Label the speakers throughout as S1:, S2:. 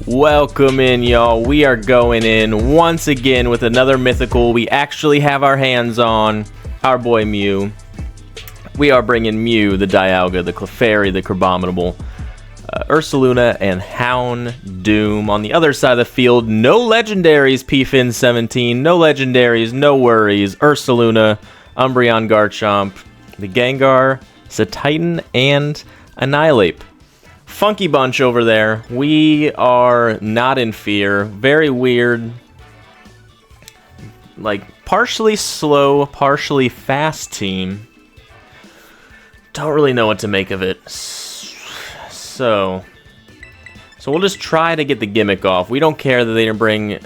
S1: Welcome in, y'all. We are going in once again with another mythical we actually have our hands on. Our boy Mew. We are bringing Mew, the Dialga, the Clefairy, the Crabominable, Ursaluna, and Houndoom. On the other side of the field, no legendaries, PFin 17. No legendaries, no worries. Ursaluna, Umbreon, Garchomp, the Gengar, Cetitan, and Annihilate. Funky bunch over there. We are not in fear. Very weird. Like, partially slow, partially fast team. Don't really know what to make of it. So we'll just try to get the gimmick off. We don't care that they didn't bring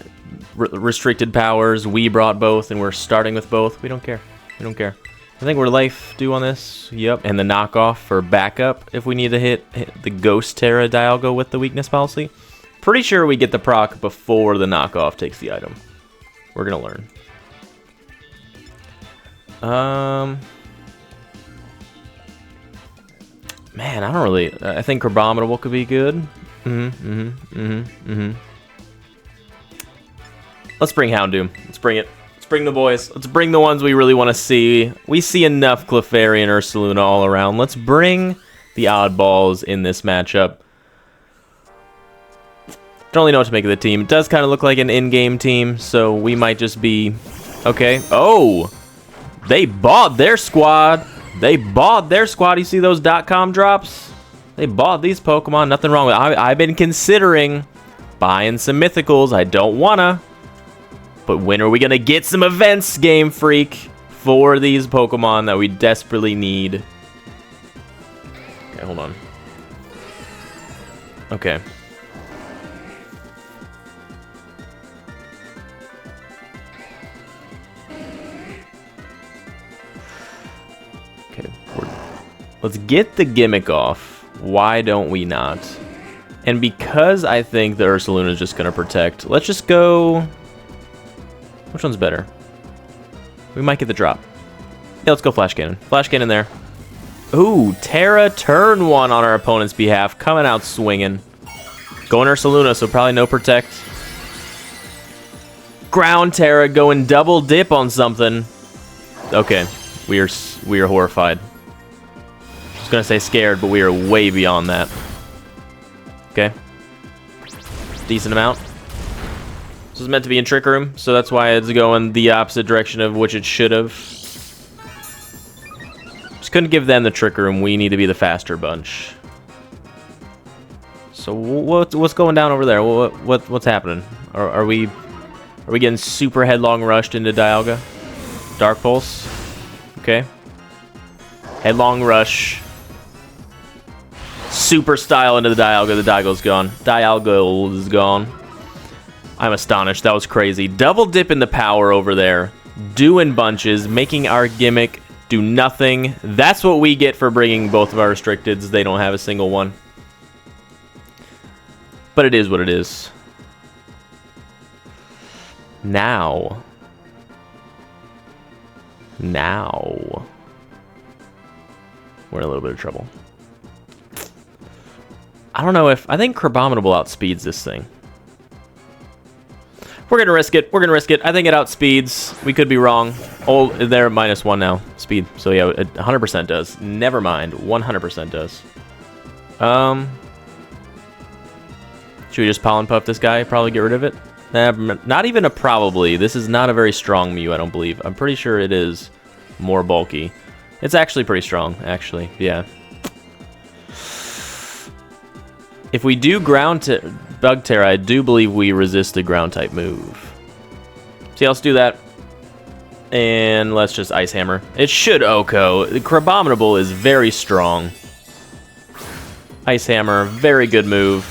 S1: restricted powers. We brought both, and we're starting with both. We don't care. We don't care. I think we're life due on this. Yep, and the knockoff for backup if we need to hit the Ghost Terra Dialga with the weakness policy. Pretty sure we get the proc before the knockoff takes the item. We're gonna learn. Man, I don't really. I think Crabominable could be good. Let's bring Houndoom. Let's bring it. Bring the boys. Let's bring the ones we really want to see. We see enough Clefairy and Ursaluna all around. Let's bring the oddballs in this matchup. Don't really know what to make of the team. It does kind of look like an in-game team, so we might just be... Okay. Oh! They bought their squad. They bought their squad. You see those .com drops? They bought these Pokemon. Nothing wrong with it. I've been considering buying some mythicals. I don't wanna. But when are we going to get some events, Game Freak, for these Pokemon that we desperately need? Okay, hold on. Okay. Okay. Let's get the gimmick off. Why don't we not? And because I think the Ursaluna is just going to protect, let's just go... Which one's better? We might get the drop. Yeah, let's go Flash Cannon. Flash Cannon there. Ooh, Terra turn 1 on our opponent's behalf. Coming out swinging. Going Ursaluna, so probably no protect. Ground Terra going double dip on something. Okay, we are horrified. I was gonna say scared, but we are way beyond that. Okay. Decent amount. This is meant to be in Trick Room, so that's why it's going the opposite direction of which it should have. Just couldn't give them the Trick Room. We need to be the faster bunch. So what's going down over there? What's happening? Are we getting super headlong rushed into Dialga? Dark Pulse. Okay. Headlong rush. Super style into the Dialga. The Dialga's gone. Dialga is gone. I'm astonished. That was crazy. Double dip in the power over there. Doing bunches. Making our gimmick do nothing. That's what we get for bringing both of our restricteds. They don't have a single one. But it is what it is. Now. We're in a little bit of trouble. I don't know if... I think Crabominable outspeeds this thing. We're going to risk it. We're going to risk it. I think it outspeeds. We could be wrong. Oh, they're -1 now. Speed. So, yeah, it 100% does. Never mind. 100% does. Should we just Pollen Puff this guy? Probably get rid of it? Not even a probably. This is not a very strong Mew, I don't believe. I'm pretty sure it is more bulky. It's actually pretty strong, actually. Yeah. If we do Bug Terra, I do believe we resist the ground type move. See, let's do that. And let's just Ice Hammer. It should OHKO. The Crabominable is very strong. Ice Hammer, very good move.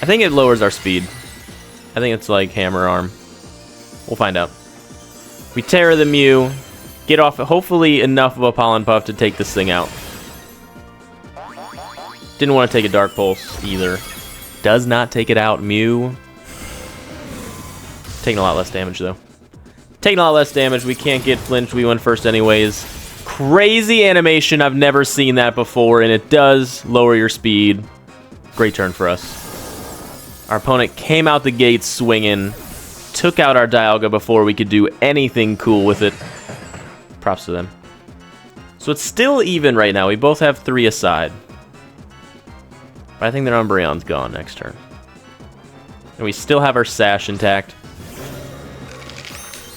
S1: I think it lowers our speed. I think it's like Hammer Arm. We'll find out. We Terra the Mew. Get off, hopefully enough of a Pollen Puff to take this thing out. Didn't want to take a Dark Pulse either. Does not take it out. Mew. Taking a lot less damage, though. Taking a lot less damage. We can't get flinched. We went first anyways. Crazy animation. I've never seen that before, and it does lower your speed. Great turn for us. Our opponent came out the gate swinging, took out our Dialga before we could do anything cool with it. Props to them. So it's still even right now. We both have 3 aside. But I think their Umbreon's gone next turn. And we still have our Sash intact.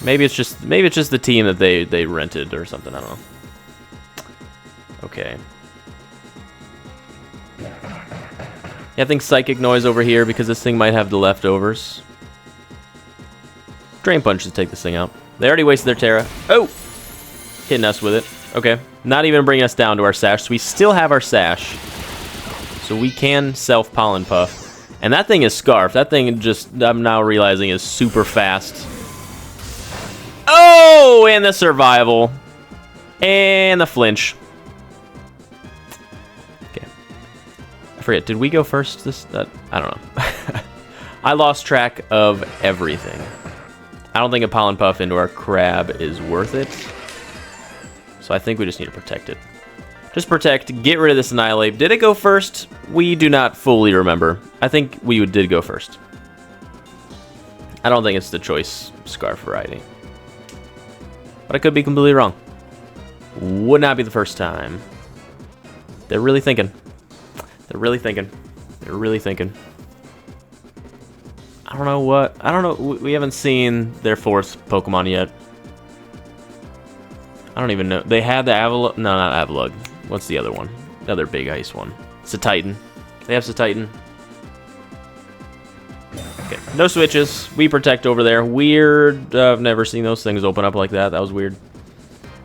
S1: Maybe it's just the team that they rented or something. I don't know. Okay. Yeah, I think Psychic Noise over here because this thing might have the leftovers. Drain Punch to take this thing out. They already wasted their Terra. Oh! Hitting us with it. Okay. Not even bringing us down to our Sash. So we still have our Sash. So we can self-Pollen Puff. And that thing is Scarf. That thing just, I'm now realizing, is super fast. Oh! And the Survival. And the Flinch. Okay. I forget, did we go first? I don't know. I lost track of everything. I don't think a Pollen Puff into our Crab is worth it. So I think we just need to protect it. Just protect, get rid of this Annihilate. Did it go first? We do not fully remember. I think we did go first. I don't think it's the choice Scarf variety. But I could be completely wrong. Would not be the first time. They're really thinking. They're really thinking. They're really thinking. I don't know what. I don't know. We haven't seen their 4th Pokemon yet. I don't even know. They had the Avalugg. No, not Avalugg. What's the other one? The other big ice one. It's a Titan. They have Titan. Okay. No switches. We protect over there. Weird. I've never seen those things open up like that. That was weird.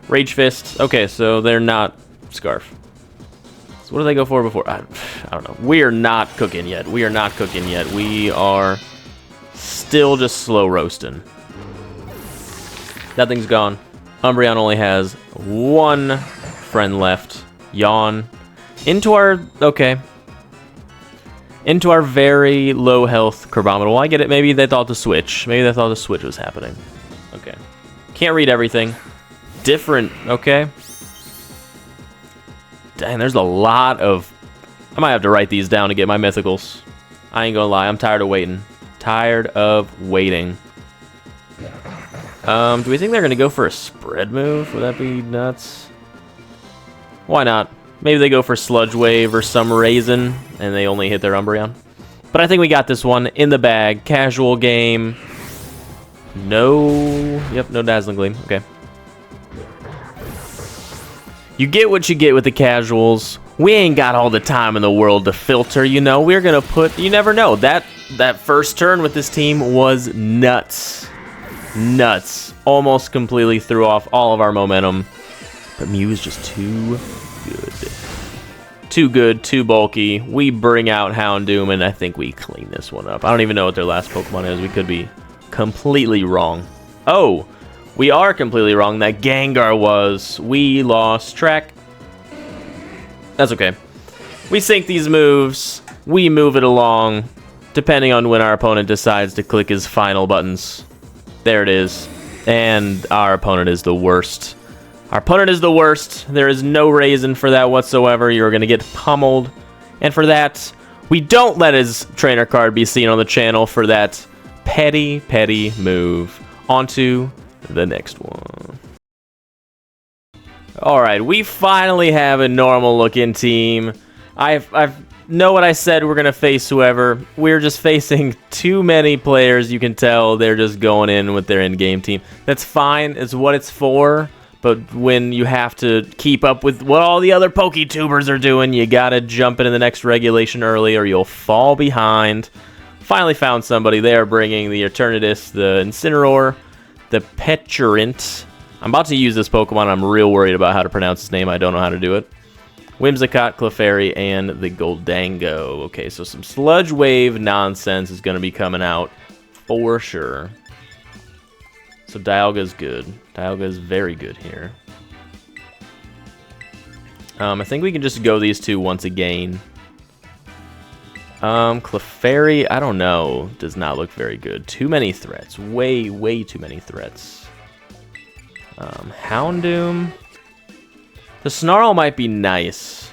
S1: Rage Fist. Okay, so they're not Scarf. So what do they go for before? I don't know. We are not cooking yet. We are not cooking yet. We are still just slow roasting. That thing's gone. Umbreon only has 1 friend left. Yawn. Into our... Okay. Into our very low health Carbonite. Well, I get it. Maybe they thought the switch. Maybe they thought the switch was happening. Okay. Can't read everything. Different. Okay. Dang, there's a lot of... I might have to write these down to get my mythicals. I ain't gonna lie. I'm tired of waiting. Tired of waiting. Do we think they're gonna go for a spread move? Would that be nuts? Why not? Maybe they go for Sludge Wave or some Raisin, and they only hit their Umbreon. But I think we got this one in the bag. Casual game. No... Yep, no Dazzling Gleam. Okay. You get what you get with the casuals. We ain't got all the time in the world to filter, you know. We're gonna put... You never know. That first turn with this team was nuts. Nuts. Almost completely threw off all of our momentum. But Mew is just too good. Too good, too bulky. We bring out Houndoom, and I think we clean this one up. I don't even know what their last Pokemon is. We could be completely wrong. Oh, we are completely wrong. That Gengar was. We lost track. That's okay. We sync these moves. We move it along, depending on when our opponent decides to click his final buttons. There it is. And our opponent is the worst. Our opponent is the worst. There is no reason for that whatsoever. You're going to get pummeled. And for that, we don't let his trainer card be seen on the channel for that petty, petty move. On to the next one. Alright, we finally have a normal looking team. I've know what I said, we're going to face whoever. We're just facing too many players. You can tell they're just going in with their in-game team. That's fine. It's what it's for. But when you have to keep up with what all the other PokeTubers are doing, you got to jump into the next regulation early or you'll fall behind. Finally found somebody. They are bringing the Eternatus, the Incineroar, the Peturant. I'm about to use this Pokemon. I'm real worried about how to pronounce his name. I don't know how to do it. Whimsicott, Clefairy, and the Goldango. Okay, so some Sludge Wave nonsense is going to be coming out for sure. So Dialga's good. Dialga is very good here. I think we can just go these two once again. Clefairy, I don't know. Does not look very good. Too many threats. Way, way too many threats. Houndoom. The Snarl might be nice.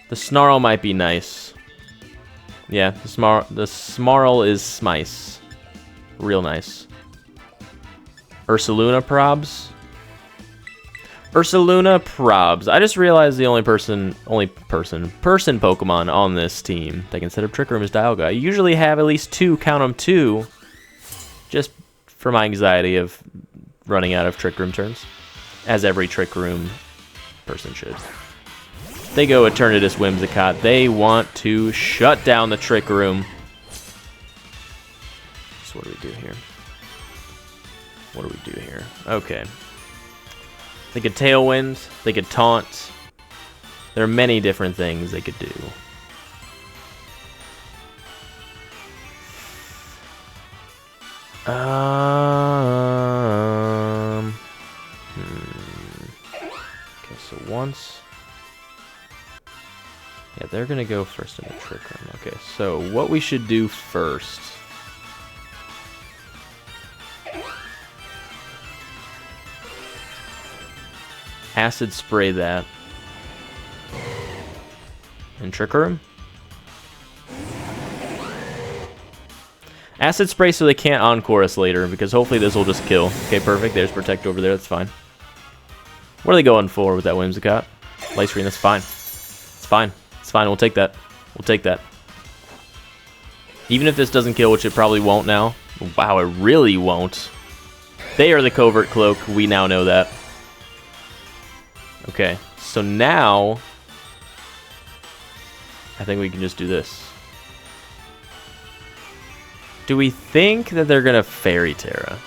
S1: The Snarl might be nice. Yeah, the Smarl is smice. Real nice. Ursaluna probs. Ursaluna probs. I just realized the only person Pokemon on this team that can set up Trick Room is Dialga. I usually have at least 2, count them 2, just for my anxiety of running out of Trick Room turns, as every Trick Room person should. They go Eternatus Whimsicott. They want to shut down the Trick Room. So what do we do here? What do we do here? Okay. They could Tailwind. They could Taunt. There are many different things they could do. Okay, so once... Yeah, they're going to go first in the Trick Room. Okay, so what we should do first... Acid Spray that. And Trick Room? Acid Spray so they can't Encore us later, because hopefully this will just kill. Okay, perfect. There's Protect over there. That's fine. What are they going for with that Whimsicott? Light Screen, that's fine. It's fine. It's fine. We'll take that. We'll take that. Even if this doesn't kill, which it probably won't now. Wow, it really won't. They are the Covert Cloak. We now know that. Okay, so now I think we can just do this. Do we think that they're gonna Fairy Terra?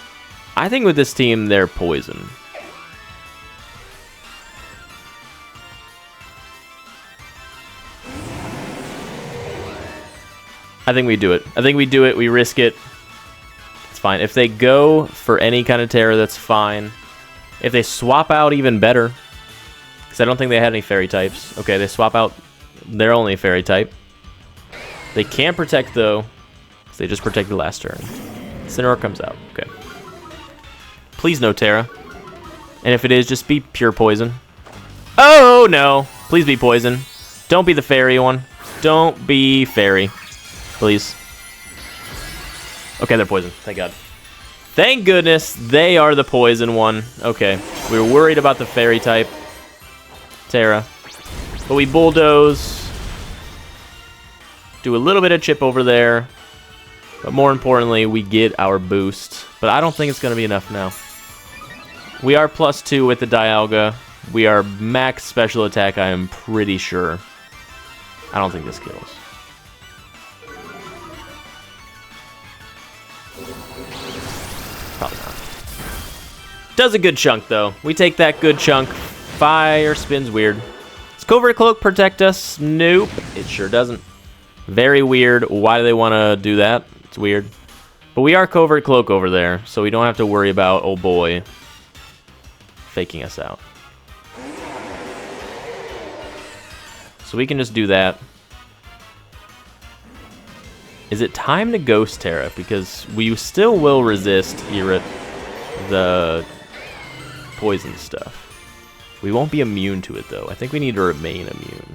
S1: I think with this team, they're Poison. I think we do it. I think we do it. We risk it. It's fine. If they go for any kind of Terra, that's fine. If they swap out, even better. Because I don't think they had any Fairy types. Okay, they swap out their only Fairy type. They can't Protect, though. Because they just protected last turn. Incineroar comes out. Okay. Please no Terra. And if it is, just be pure Poison. Oh, no. Please be Poison. Don't be the Fairy one. Don't be Fairy. Please. Okay, they're Poison. Thank God. Thank goodness they are the Poison one. Okay. We were worried about the Fairy type. Terra. But we Bulldoze. Do a little bit of chip over there. But more importantly, we get our boost. But I don't think it's going to be enough now. We are +2 with the Dialga. We are max special attack, I am pretty sure. I don't think this kills. Probably not. Does a good chunk, though. We take that good chunk. Fire Spin's weird. Does Covert Cloak protect us? Nope. It sure doesn't. Very weird. Why do they want to do that? It's weird. But we are Covert Cloak over there, so we don't have to worry about, oh boy, faking us out. So we can just do that. Is it time to Ghost Terra? Because we still will resist the poison stuff. We won't be immune to it, though. I think we need to remain immune.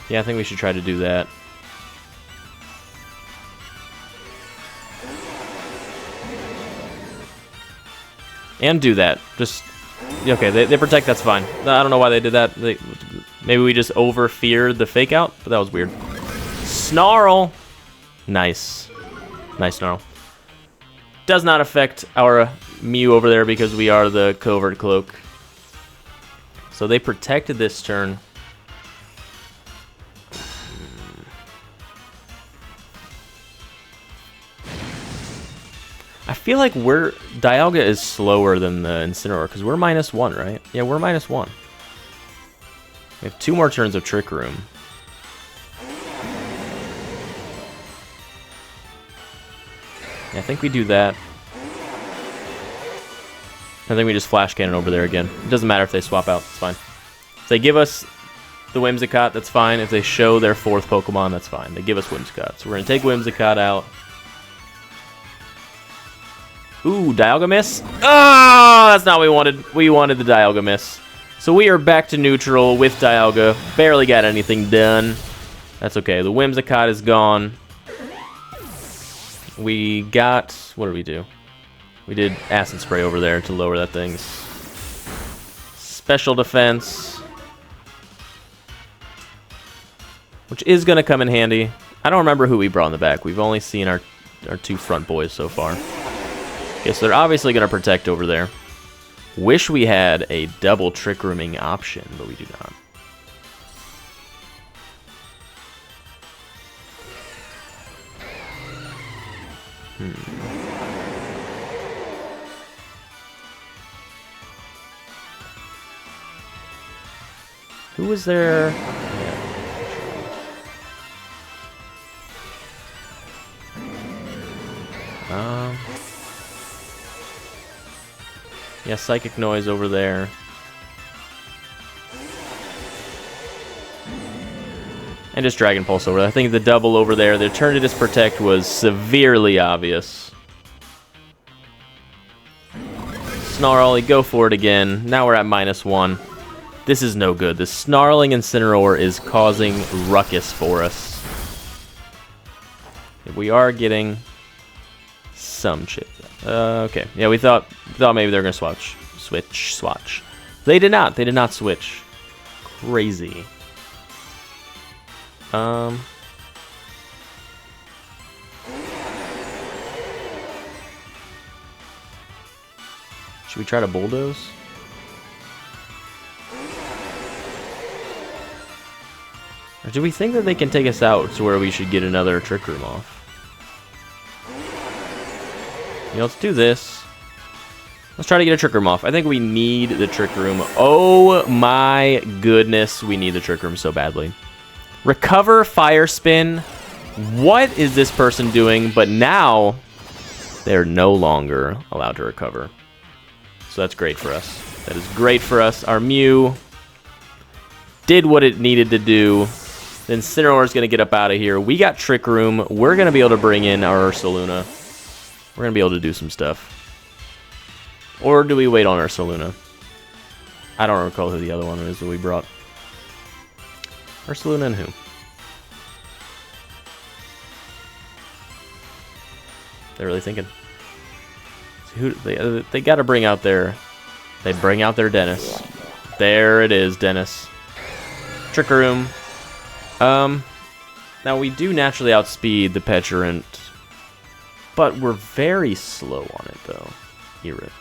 S1: Yeah, I think we should try to do that. And do that. Just... Okay, they protect, that's fine. I don't know why they did that. Maybe we just over-feared the fake out, but that was weird. Snarl! Nice. Nice Snarl. Does not affect our Mew over there because we are the Covert Cloak. So they protected this turn. I feel like Dialga is slower than the Incineroar, because we're -1, right? Yeah, we're -1. We have 2 more turns of Trick Room. Yeah, I think we do that. I think we just Flash Cannon over there again. It doesn't matter if they swap out, it's fine. If they give us the Whimsicott, that's fine. If they show their 4th Pokemon, that's fine. They give us Whimsicott. So we're going to take Whimsicott out. Ooh, Dialga Miss. Oh, that's not what we wanted. We wanted the Dialga Miss. So we are back to neutral with Dialga. Barely got anything done. That's okay. The Whimsicott is gone. We got... What did we do? We did Acid Spray over there to lower that thing's special defense, which is going to come in handy. I don't remember who we brought in the back. We've only seen our 2 front boys so far. Okay, so they're obviously going to protect over there. Wish we had a double Trick Rooming option, but we do not. Who was there? Yeah, Psychic Noise over there. And just Dragon Pulse over there. I think the double over there, the Eternatus Protect was severely obvious. Snarl, go for it again. Now we're at -1. This is no good. This Snarling Incineroar is causing ruckus for us. We are getting some chip. Okay. Yeah, we thought maybe they were gonna switch. They did not. They did not switch. Crazy. Should we try to bulldoze? Or do we think that they can take us out to where we should get another Trick Room off? Yeah, let's do this. Let's try to get a Trick Room off. I think we need the Trick Room. Oh my goodness, we need the Trick Room so badly. Recover, Fire Spin. What is this person doing? But now, they're no longer allowed to recover. So that's great for us. That is great for us. Our Mew did what it needed to do. The Incineroar is going to get up out of here. We got Trick Room. We're going to be able to bring in our Ursaluna. We're going to be able to do some stuff. Or do we wait on Ursaluna? I don't recall who the other one is that we brought. Ursaluna and who? They're really thinking. So who they got to bring out their... They bring out their Dennis. There it is, Dennis. Trick Room. Now we do naturally outspeed the Petulant, but we're very slow on it, though. Irrit.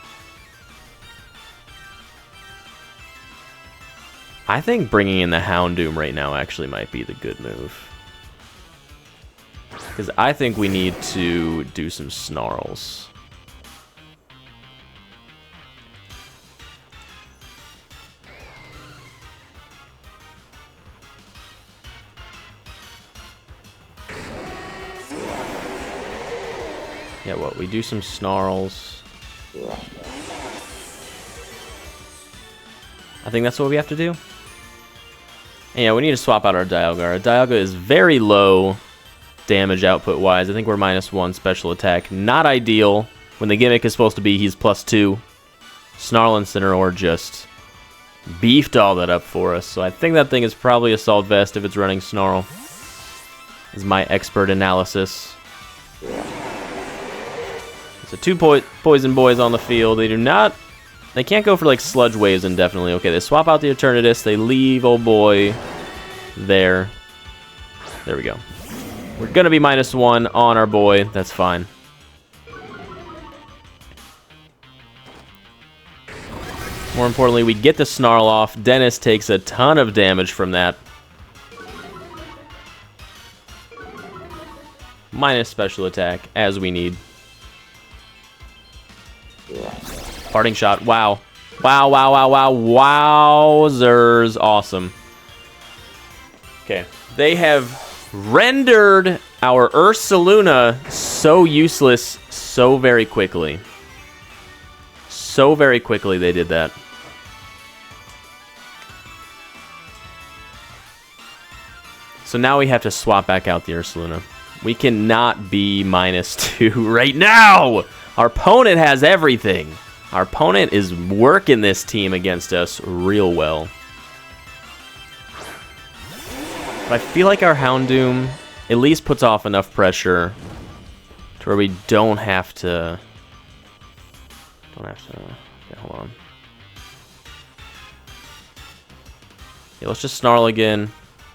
S1: I think bringing in the Houndoom right now actually might be the good move. Because I think we need to do some Snarls. Yeah, what? We do some Snarls. I think that's what we have to do. And yeah, we need to swap out our Dialga. Our Dialga is very low damage output wise. I think we're -1 special attack. Not ideal when the gimmick is supposed to be he's +2. Snarl Incineroar just beefed all that up for us. So I think that thing is probably Assault Vest if it's running Snarl. Is my expert analysis. So 2 Poison Boys on the field. They do not... They can't go for, like, Sludge Waves indefinitely. Okay, they swap out the Eternatus. They leave old boy there. There we go. We're going to be -1 on our boy. That's fine. More importantly, we get the Snarl off. Dennis takes a ton of damage from that. Minus special attack, as we need. Parting Shot. Wow. Wow, wow, wow, wow. Wowzers. Awesome. Okay. They have rendered our Ursaluna so useless so very quickly. So very quickly they did that. So now we have to swap back out the Ursaluna. We cannot be -2 right now! Our opponent has everything. Our opponent is working this team against us real well. But I feel like our Houndoom at least puts off enough pressure to where we don't have to... Okay, hold on. Yeah, let's just Snarl again.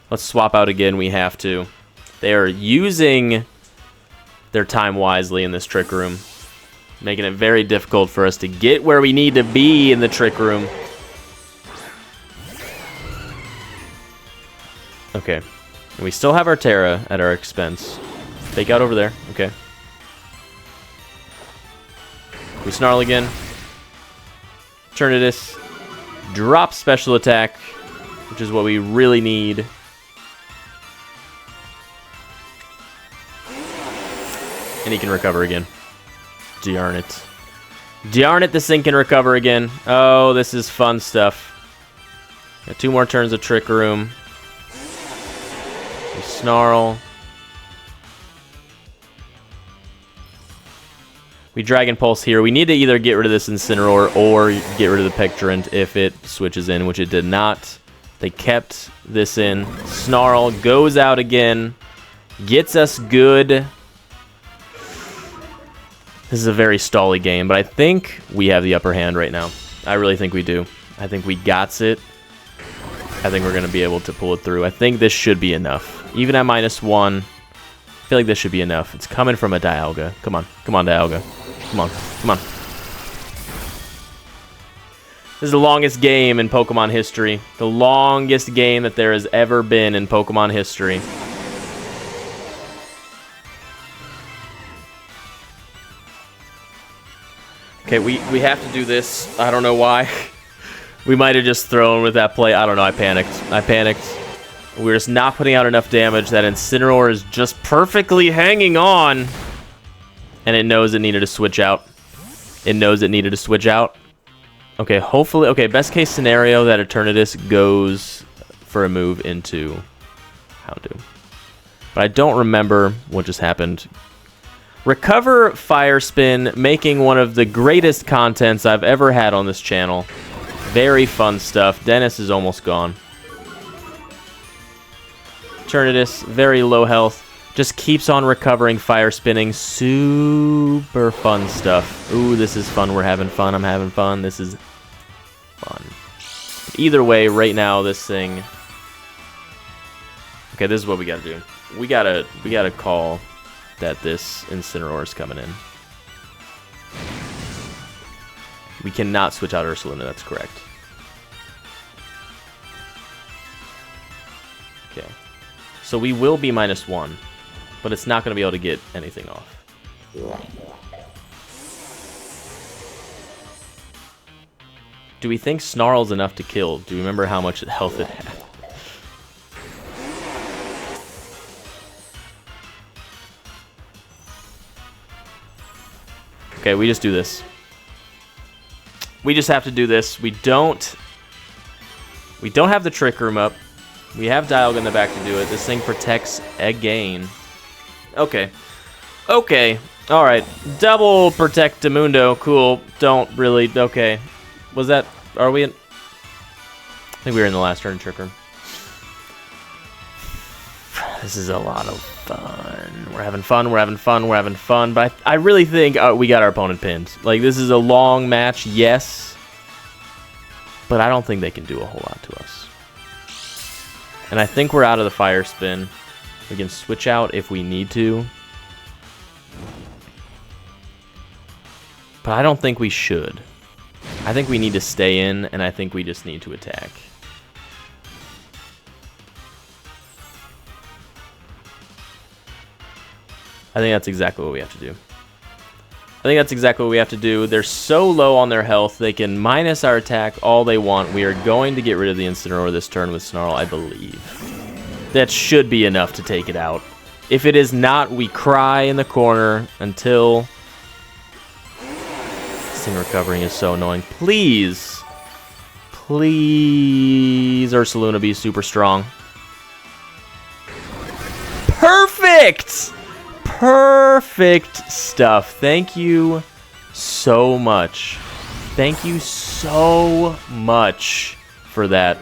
S1: Let's swap out again. We have to. They are using their time wisely in this Trick Room, making it very difficult for us to get where we need to be in the Trick Room. Okay. And we still have our Terra at our expense. Fake out over there. Okay. We Snarl again. Eternatus. Drop special attack, which is what we really need. And he can recover again. Darn it. Darn it, this thing can recover again. Oh, this is fun stuff. Got 2 more turns of Trick Room. We Snarl. We Dragon Pulse here. We need to either get rid of this Incineroar or get rid of the Pectorant if it switches in, which it did not. They kept this in. Snarl goes out again. Gets us good. This is a very stally game, but I think we have the upper hand right now. I really think we do. I think we got it. I think we're going to be able to pull it through. I think this should be enough. Even at -1, I feel like this should be enough. It's coming from a Dialga. Come on. Come on, Dialga. Come on. Come on. This is the longest game in Pokemon history. The longest game that there has ever been in Pokemon history. Okay, we have to do this. I don't know why. We might have just thrown with that play. I don't know. I panicked. We're just not putting out enough damage. That Incineroar is just perfectly hanging on. And it knows it needed to switch out. It knows it needed to switch out. Okay, hopefully... Okay, best case scenario that Eternatus goes for a move into Houndoom. But I don't remember what just happened. Recover Fire Spin, making one of the greatest contents I've ever had on this channel. Very fun stuff. Dennis is almost gone. Eternatus, very low health. Just keeps on recovering, fire spinning. Super fun stuff. Ooh, this is fun. We're having fun. I'm having fun. This is fun. Either way, right now, this thing... Okay, this is what we gotta do. We gotta call that this Incineroar is coming in. We cannot switch out Ursaluna, that's correct. Okay. So we will be -1, but it's not going to be able to get anything off. Do we think Snarl's enough to kill? Do you remember how much health it had? Okay, we just do this. We just have to do this. We don't have the Trick Room up. We have Dialga in the back to do it. This thing protects again. Okay. Okay. Alright. Double Protect Mundo. Cool. Don't really... Okay. Was that... Are we in... I think we were in the last turn Trick Room. This is a lot of fun. We're having fun, we're having fun, we're having fun. But I really think we got our opponent pinned. Like, this is a long match, yes. But I don't think they can do a whole lot to us. And I think we're out of the Fire Spin. We can switch out if we need to. But I don't think we should. I think we need to stay in, and I think we just need to attack. I think that's exactly what we have to do. I think that's exactly what we have to do. They're so low on their health, they can minus our attack all they want. We are going to get rid of the Incineroar this turn with Snarl, I believe. That should be enough to take it out. If it is not, we cry in the corner until... This thing recovering is so annoying. Please. Please, Ursaluna, be super strong. Perfect! Perfect stuff. Thank you so much. Thank you so much for that.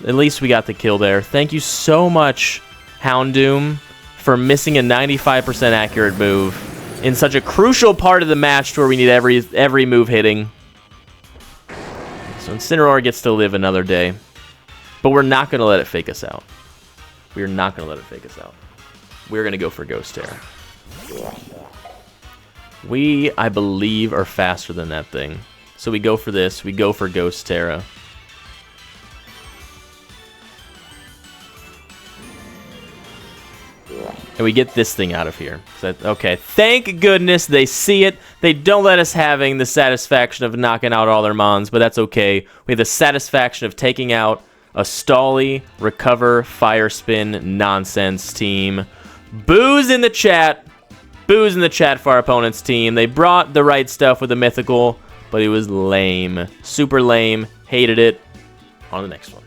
S1: At least we got the kill there. Thank you so much, Houndoom, for missing a 95% accurate move in such a crucial part of the match where we need every move hitting. So Incineroar gets to live another day. But we're not going to let it fake us out. We're not going to let it fake us out. We're going to go for Ghost Terror. We, I believe, are faster than that thing. So we go for this. We go for Ghost Terra. And we get this thing out of here. So, okay, thank goodness they see it. They don't let us having the satisfaction of knocking out all their mons, but that's okay. We have the satisfaction of taking out a Stally, Recover, Fire Spin nonsense team. Boos in the chat. Boos in the chat for our opponent's team. They brought the right stuff with the mythical, but it was lame. Super lame. Hated it. On to the next one.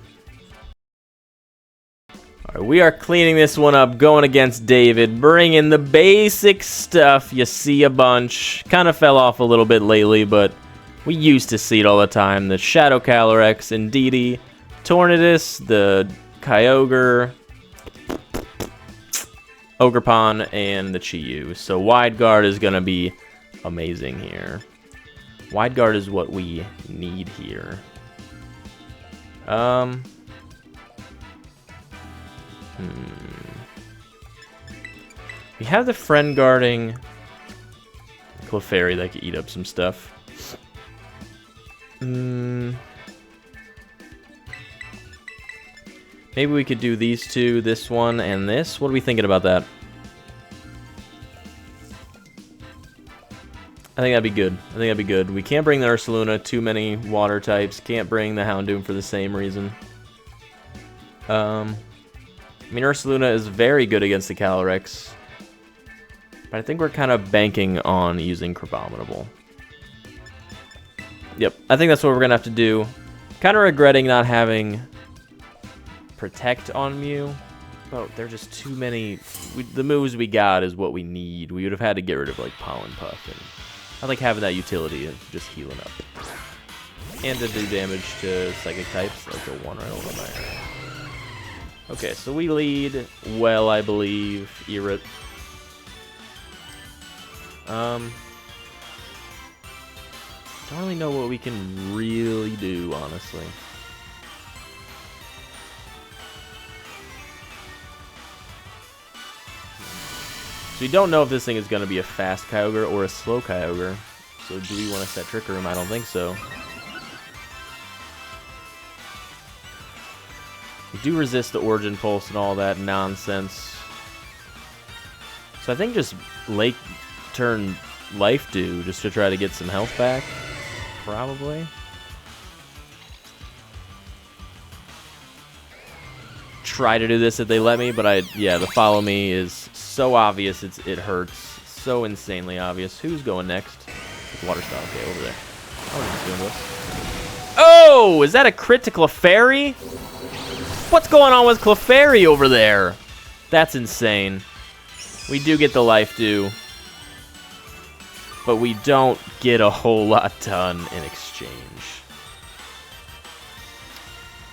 S1: Alright, we are cleaning this one up, going against David, bringing the basic stuff you see a bunch. Kind of fell off a little bit lately, but we used to see it all the time. The Shadow Calyrex, Indeedee, Tornadus, the Kyogre, Ogerpon, and the Chi-Yu. So Wide Guard is going to be amazing here. Wide Guard is what we need here. We have the friend guarding Clefairy that could eat up some stuff. Maybe we could do these two, this one, and this. What are we thinking about that? I think that'd be good. I think that'd be good. We can't bring the Ursaluna, too many water types. Can't bring the Houndoom for the same reason. I mean, Ursaluna is very good against the Calyrex. But I think we're kind of banking on using Crabominable. Yep, I think that's what we're going to have to do. Kind of regretting not having Protect on Mew. But there are just too many. The moves we got is what we need. We would have had to get rid of, like, Pollen Puff. And I like having that utility of just healing up. And to do damage to Psychic types, like the one right over there. Okay, so we lead well, I believe. Irrit. Don't really know what we can really do, honestly. So we don't know if this thing is going to be a fast Kyogre or a slow Kyogre. So do we want to set Trick Room? I don't think so. We do resist the Origin Pulse and all that nonsense. So I think just late turn Life Dew just to try to get some health back. Probably. Try to do this if they let me, but yeah, the follow me is so obvious it hurts. So insanely obvious. Who's going next? It's Water Style. Okay, over there. Oh, we're just doing this. Oh, is that a critical fairy? What's going on with Clefairy over there? That's insane. We do get the Life Dew, but we don't get a whole lot done in exchange.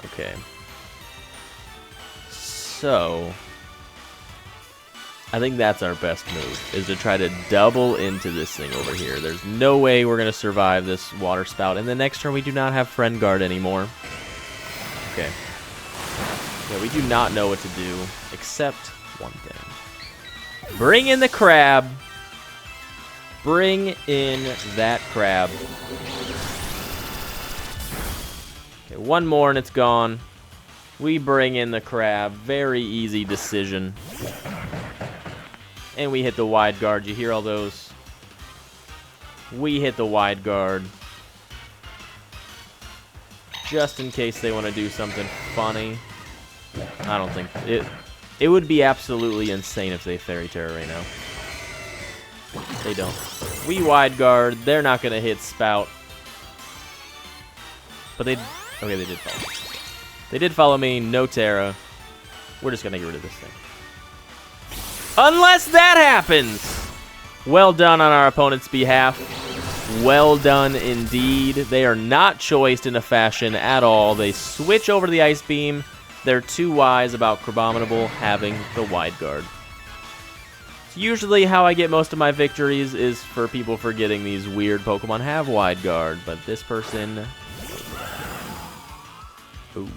S1: Okay. So, I think that's our best move, is to try to double into this thing over here. There's no way we're going to survive this Water Spout. And the next turn, we do not have Friend Guard anymore. Okay. Yeah, we do not know what to do, except one thing. Bring in the crab. Bring in that crab. Okay, one more and it's gone. We bring in the crab. Very easy decision. And we hit the Wide Guard. You hear all those? We hit the Wide Guard. Just in case they want to do something funny. I don't think it would be absolutely insane if they Fairy Terror right now. They don't. We Wide Guard. They're not going to hit Spout. But they... Okay, they did follow. They did follow me. No Terra. We're just going to get rid of this thing. Unless that happens. Well done on our opponent's behalf. Well done indeed. They are not choiced in a fashion at all. They switch over to the Ice Beam. They're too wise about Crabominable having the Wide Guard. It's usually how I get most of my victories is for people forgetting these weird Pokemon have Wide Guard, but this person... Ooh.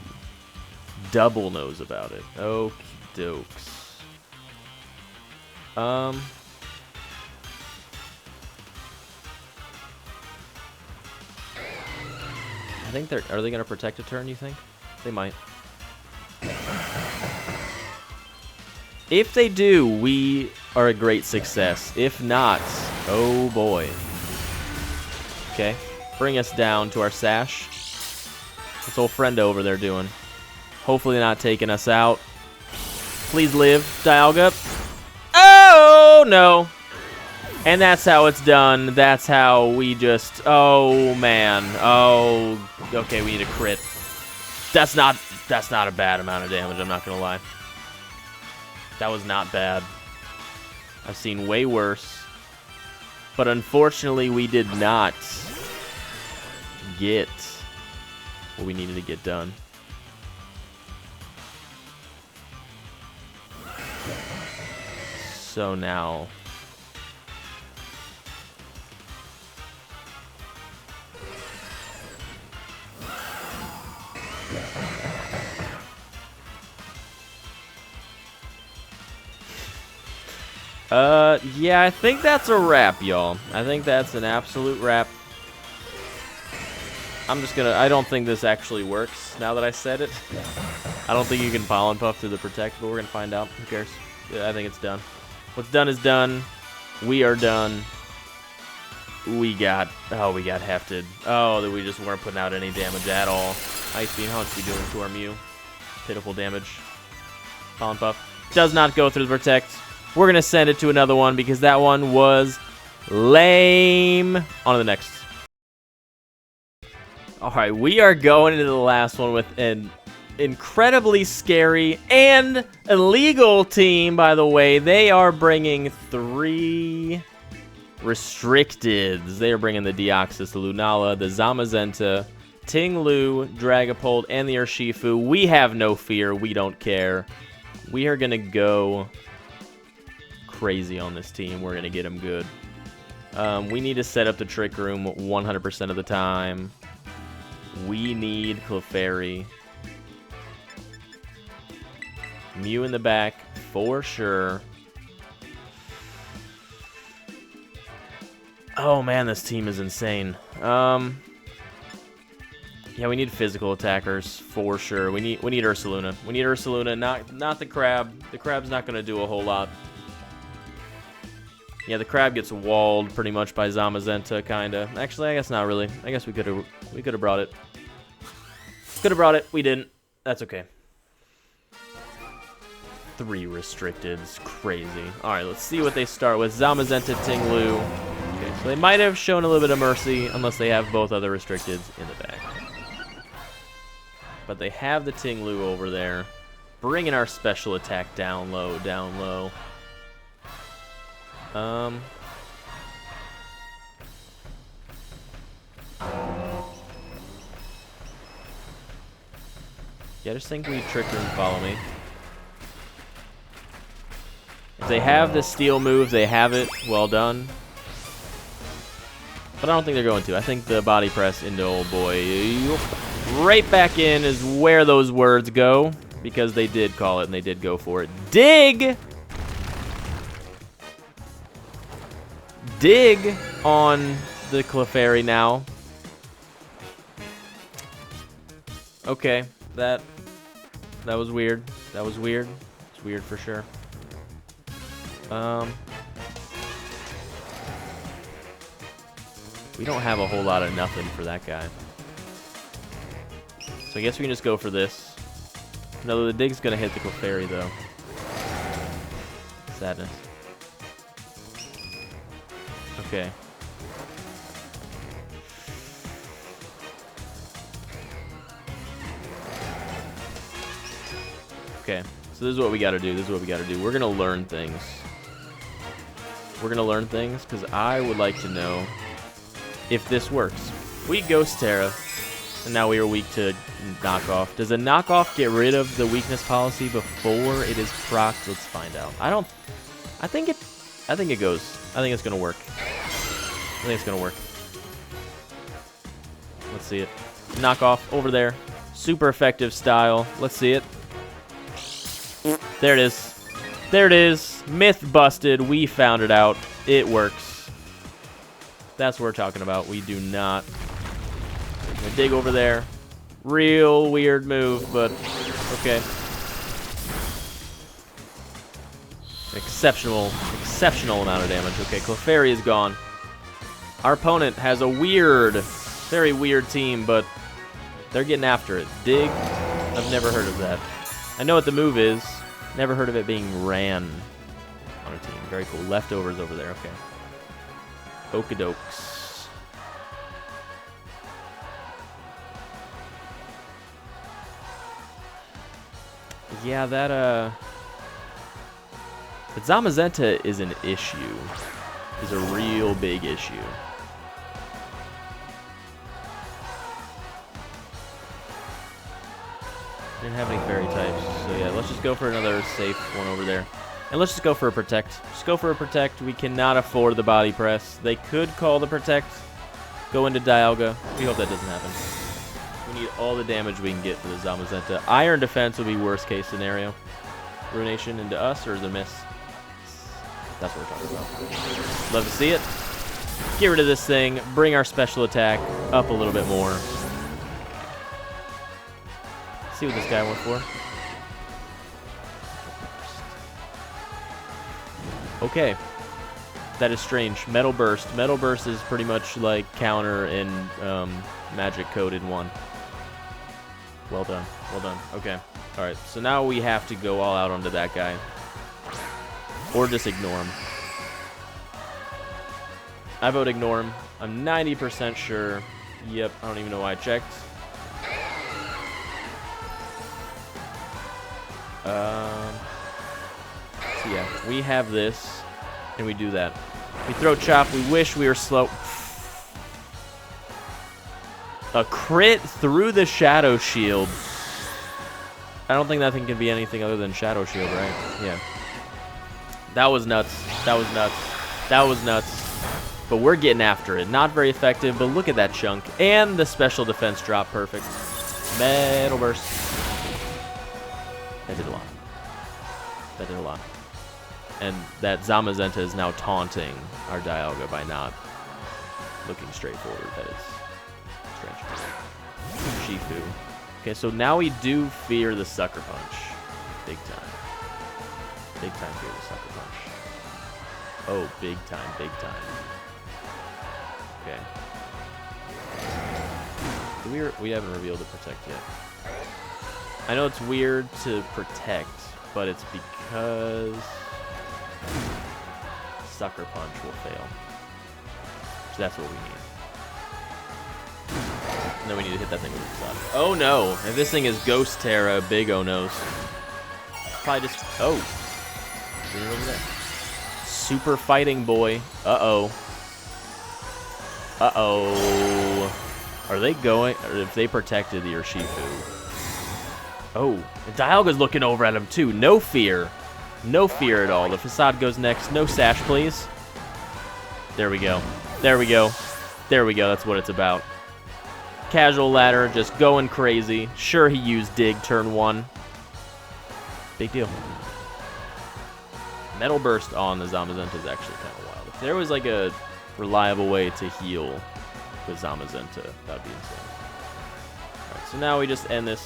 S1: Double knows about it. Okie dokes. I think they're... Are they going to protect a turn, you think? They might. If they do, we are a great success. If not, oh boy. Okay. Bring us down to our Sash. What's old friend over there doing? Hopefully not taking us out. Please live, Dialga. Oh, no. And that's how it's done. That's how we just... Oh, man. Oh, okay, we need a crit. That's not a bad amount of damage, I'm not going to lie. That was not bad. I've seen way worse. But unfortunately, we did not get what we needed to get done. So now... yeah, I think that's a wrap, y'all. I think that's an absolute wrap. I'm just gonna... I don't think this actually works, now that I said it. I don't think you can Pollen Puff through the Protect, but we're gonna find out. Who cares? Yeah, I think it's done. What's done is done. We are done. We got... Oh, we got hefted. Oh, that we just weren't putting out any damage at all. Ice Beam, how much are we doing to our Mew? Pitiful damage. Pollen Puff. Does not go through the Protect. We're going to send it to another one because that one was lame. On to the next. All right, we are going into the last one with an incredibly scary and illegal team, by the way. They are bringing 3 restricteds. They are bringing the Deoxys, the Lunala, the Zamazenta, Ting-Lu, Dragapult, and the Urshifu. We have no fear. We don't care. We are going to go... crazy on this team. We're gonna get him good. We need to set up the Trick Room 100% of the time. We need Clefairy. Mew in the back for sure. Oh man, this team is insane. Yeah, we need physical attackers for sure. We need Ursaluna. We need Ursaluna, not the Crab. The Crab's not gonna do a whole lot. Yeah, the Crab gets walled pretty much by Zamazenta, kinda. Actually, I guess not really. I guess we could have brought it. Could have brought it. We didn't. That's okay. 3 restricteds. Crazy. All right, let's see what they start with. Zamazenta, Ting-Lu. Okay, so they might have shown a little bit of mercy, unless they have both other restricteds in the back. But they have the Ting-Lu over there, bringing our special attack down low, down low. Yeah, I just think we Trick Room follow me. If they have the Steel move, they have it. Well done. But I don't think they're going to. I think the Body Press into old boy right back in is where those words go. Because they did call it and they did go for it. Dig! Dig on the Clefairy now. Okay, that was weird. That was weird. It's weird for sure. We don't have a whole lot of nothing for that guy. So I guess we can just go for this. No, the Dig's gonna hit the Clefairy though. Sadness. Okay. Okay. So So this is what we gotta do. This is what we gotta do. We're gonna learn things. We're gonna learn things because I would like to know if this works. We Ghost Terra, and now we are weak to knockoff. Does a knockoff get rid of the weakness policy before it is procced? Let's find out. I think it goes. I think it's gonna work. I think it's gonna work. Let's see it. Knockoff over there. Super effective style. Let's see it. There it is. There it is. Myth busted. We found it out. It works. That's what we're talking about. We do not. I'm gonna dig over there. Real weird move, but okay. Exceptional amount of damage. Okay, Clefairy is gone. Our opponent has a weird, very weird team, but they're getting after it. Dig, I've never heard of that. I know what the move is. Never heard of it being ran on a team. Very cool. Leftovers over there. Okay. Okadokes. Yeah, that, but Zamazenta is an issue. Is a real big issue. Didn't have any fairy types, so yeah, let's just go for another safe one over there. And let's just go for a protect. Just go for a protect. We cannot afford the body press. They could call the protect, go into Dialga. We hope that doesn't happen. We need all the damage we can get for the Zamazenta. Iron defense would be worst case scenario. Ruination into us, or is it a miss? That's what we're talking about. Love to see it. Get rid of this thing. Bring our special attack up a little bit more. See what this guy went for. Okay. That is strange. Metal Burst. Metal Burst is pretty much like counter in Magic Code in 1. Well done. Well done. Okay. Alright, so now we have to go all out onto that guy. Or just ignore him. I vote ignore him. I'm 90% sure. Yep, I don't even know why I checked. So yeah, we have this, and we do that. We throw chop. We wish we were slow. A crit through the Shadow Shield. I don't think that thing can be anything other than Shadow Shield, right? Yeah. That was nuts. That was nuts. That was nuts. But we're getting after it. Not very effective, but look at that chunk. And the special defense drop. Perfect. Metal Burst. That did a lot. That did a lot. And that Zamazenta is now taunting our Dialga by not looking straight forward. That is strange. Shifu. Okay, so now we do fear the Sucker Punch. Big time. Big time fear the Sucker Punch. Oh, big time, big time. Okay. We haven't revealed the protect yet. I know it's weird to protect, but it's because Sucker Punch will fail. So that's what we need. And then we need to hit that thing with the shot. Oh no! If this thing is Ghost Terra, big oh-nos. Probably just... Oh! Get it over there. Super Fighting Boy. Uh-oh. Uh-oh. Are they going... Or if they protected the Urshifu... Oh, the Dialga's looking over at him too. No fear. No fear at all. The Facade goes next. No sash, please. There we go. There we go. There we go. That's what it's about. Casual ladder, just going crazy. Sure, he used Dig turn 1. Big deal. Metal Burst on the Zamazenta is actually kind of wild. If there was like a reliable way to heal with Zamazenta, that would be insane. Alright, so now we just end this.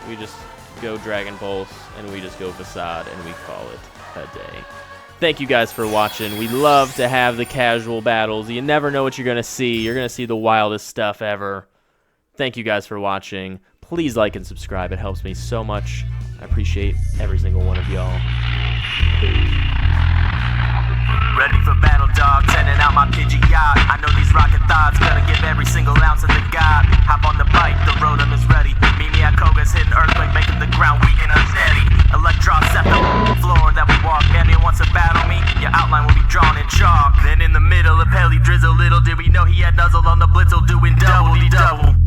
S1: We just go Dragon Pulse, and we just go Facade, and we call it a day. Thank you guys for watching. We love to have the casual battles. You never know what you're going to see. You're going to see the wildest stuff ever. Thank you guys for watching. Please like and subscribe. It helps me so much. I appreciate every single one of y'all.
S2: Ready for battle, dog, sending out my Pidgey yacht. I know these rocket thoughts, gonna give every single ounce of the god. Hop on the bike, the rotom is ready. Meet me at Koga's, hitting earthquake, making the ground weak and unsteady. Electron And we know he had nuzzle on the blitzel doing double-de-double.